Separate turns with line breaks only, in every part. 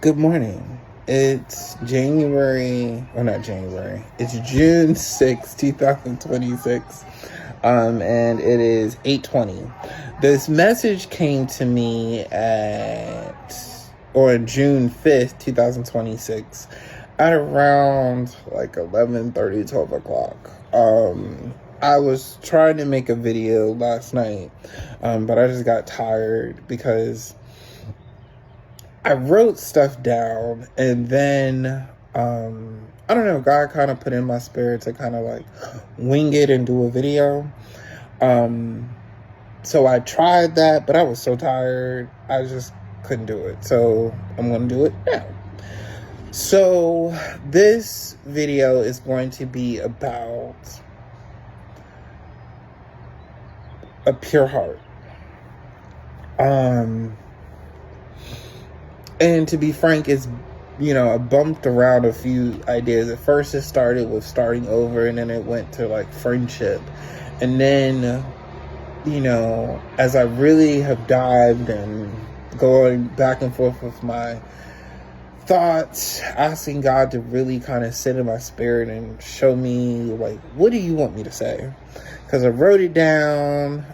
Good morning. It's January, or not January, it's June 6th, 2026, and it is 8:20. This message came to me on June 5th, 2026, at around like 11:30, 12 o'clock. I was trying to make a video last night, but I just got tired because I wrote stuff down, and then I don't know, God kind of put in my spirit to kind of like wing it and do a video. So I tried that, but I was so tired, I just couldn't do it. So I'm going to do it now. So this video is going to be about a pure heart. And to be frank, I bumped around a few ideas. At first, it started with starting over, and then it went to like friendship. And then, as I really have dived and going back and forth with my thoughts, asking God to really kind of sit in my spirit and show me, like, what do you want me to say? Because I wrote it down.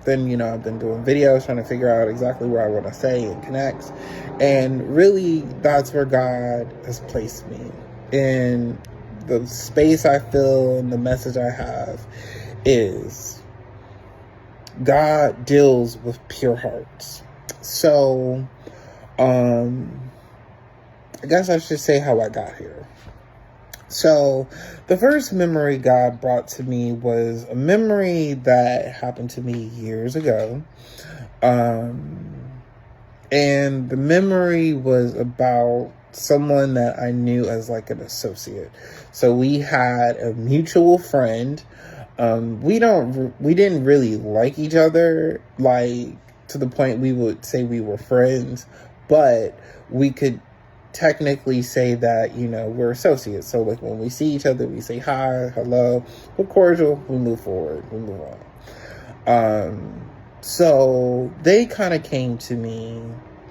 Then, I've been doing videos trying to figure out exactly where I want to say and connect. And really, that's where God has placed me. In the space I feel and the message I have is God deals with pure hearts. So, I guess I should say how I got here. So the first memory God brought to me was a memory that happened to me years ago. And the memory was about someone that I knew as like an associate. So we had a mutual friend. We didn't really like each other, like to the point we would say we were friends, but we could technically say that, we're associates. So like when we see each other, we say hi, hello, we're cordial, we move forward, we move on. So they kind of came to me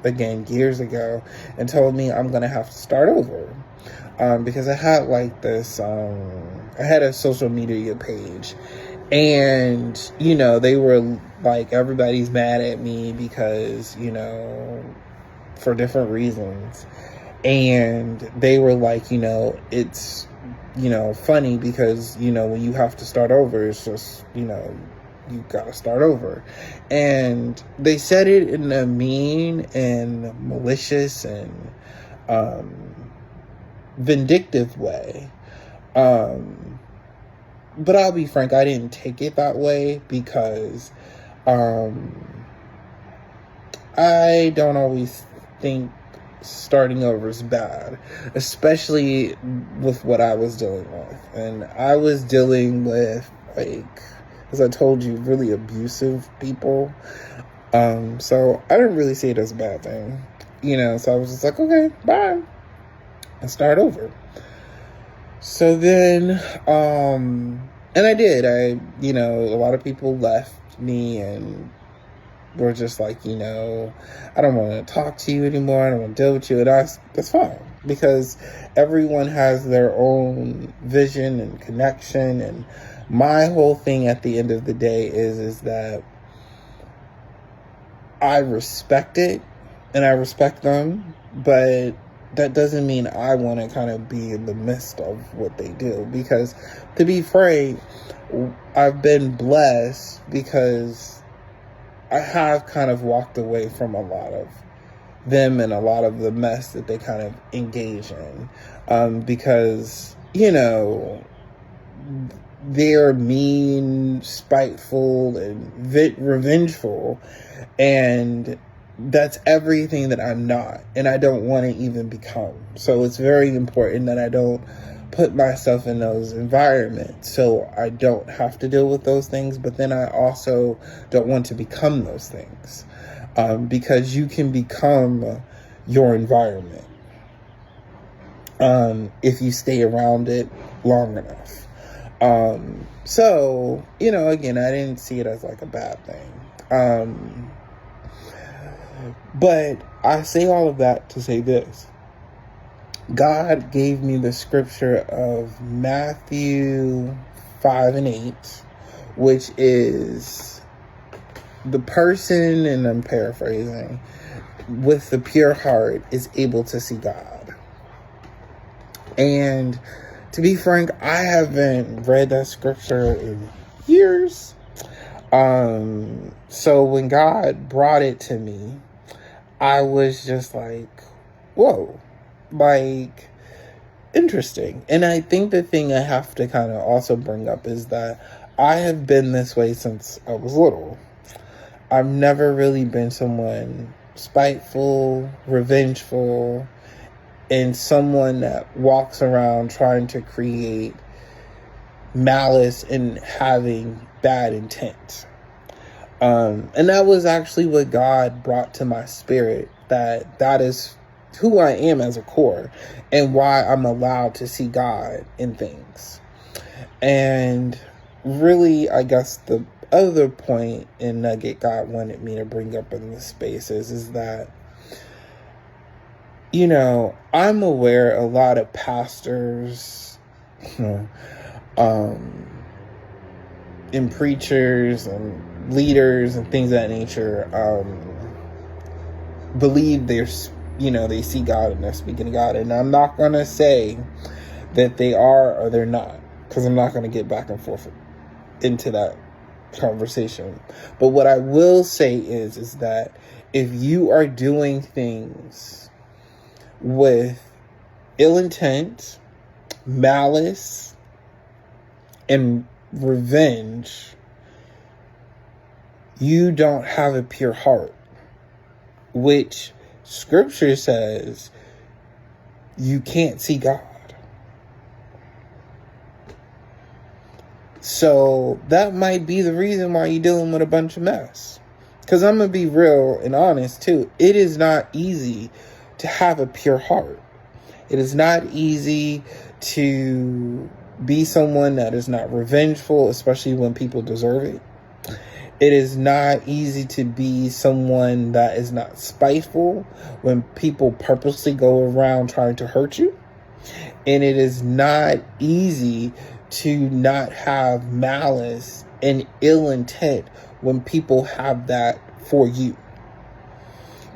again years ago and told me I'm gonna have to start over, because I had like this I had a social media page, and they were like, everybody's mad at me because for different reasons. And they were like, it's, funny because, when you have to start over, it's just, you gotta start over. And they said it in a mean and malicious and vindictive way. But I'll be frank, I didn't take it that way because I don't always think starting over is bad, especially with what I was dealing with. And I was dealing with, like, as I told you, really abusive people. So I didn't really see it as a bad thing, so I was just like, okay, bye, and start over. So then, and I did. A lot of people left me and were just like, I don't want to talk to you anymore. I don't want to deal with you. And that's fine, because everyone has their own vision and connection. And my whole thing at the end of the day is that I respect it and I respect them, but that doesn't mean I want to kind of be in the midst of what they do. Because to be frank, I've been blessed because I have kind of walked away from a lot of them and a lot of the mess that they kind of engage in, because, they're mean, spiteful, and revengeful, and that's everything that I'm not, and I don't want to even become. So it's very important that I don't put myself in those environments so I don't have to deal with those things, but then I also don't want to become those things, because you can become your environment if you stay around it long enough. Again, I didn't see it as like a bad thing. But I say all of that to say this. God gave me the scripture of Matthew 5 and 8, which is the person, and I'm paraphrasing, with the pure heart is able to see God. And to be frank, I haven't read that scripture in years. So when God brought it to me, I was just like, whoa, like, interesting. And I think the thing I have to kind of also bring up is that I have been this way since I was little. I've never really been someone spiteful, revengeful, and someone that walks around trying to create malice and having bad intent. And that was actually what God brought to my spirit, that is who I am as a core and why I'm allowed to see God in things. And really, I guess the other point and nugget God wanted me to bring up in this space is that, you know, I'm aware a lot of pastors, and preachers and leaders and things of that nature, believe they see God and they're speaking to God. And I'm not going to say that they are or they're not, because I'm not going to get back and forth into that conversation. But what I will say is that if you are doing things with ill intent, malice, and revenge, you don't have a pure heart, which scripture says you can't see God. So that might be the reason why you're dealing with a bunch of mess. Because I'm going to be real and honest too. It is not easy to have a pure heart. It is not easy to be someone that is not revengeful, especially when people deserve it. It is not easy to be someone that is not spiteful when people purposely go around trying to hurt you. And it is not easy to not have malice and ill intent when people have that for you.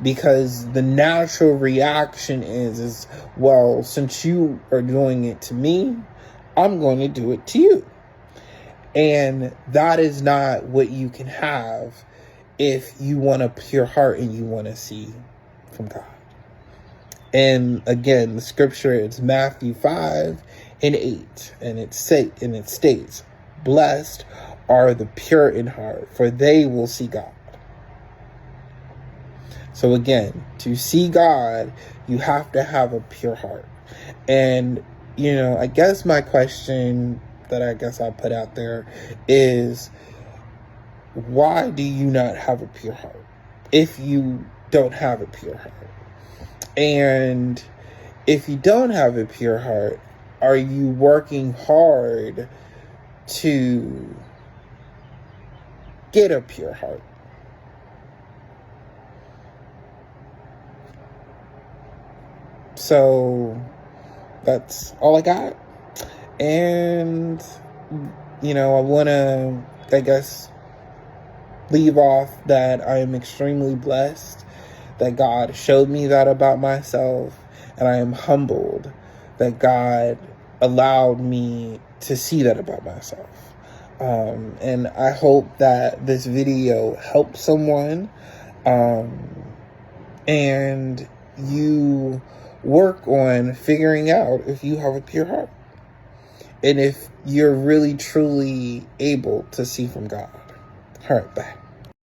Because the natural reaction is, well, since you are doing it to me, I'm going to do it to you. And that is not what you can have if you want a pure heart and you want to see from God. And again, the scripture is Matthew 5 and 8. And it states, blessed are the pure in heart, for they will see God. So again, to see God, you have to have a pure heart. And, you know, I guess my question that I guess I'll put out there is, why do you not have a pure heart if you don't have a pure heart? And if you don't have a pure heart, are you working hard to get a pure heart? So that's all I got. And, you know, I want to, I guess, leave off that I am extremely blessed that God showed me that about myself. And I am humbled that God allowed me to see that about myself. And I hope that this video helps someone. And you work on figuring out if you have a pure heart. And if you're really, truly able to see from God. All right, bye.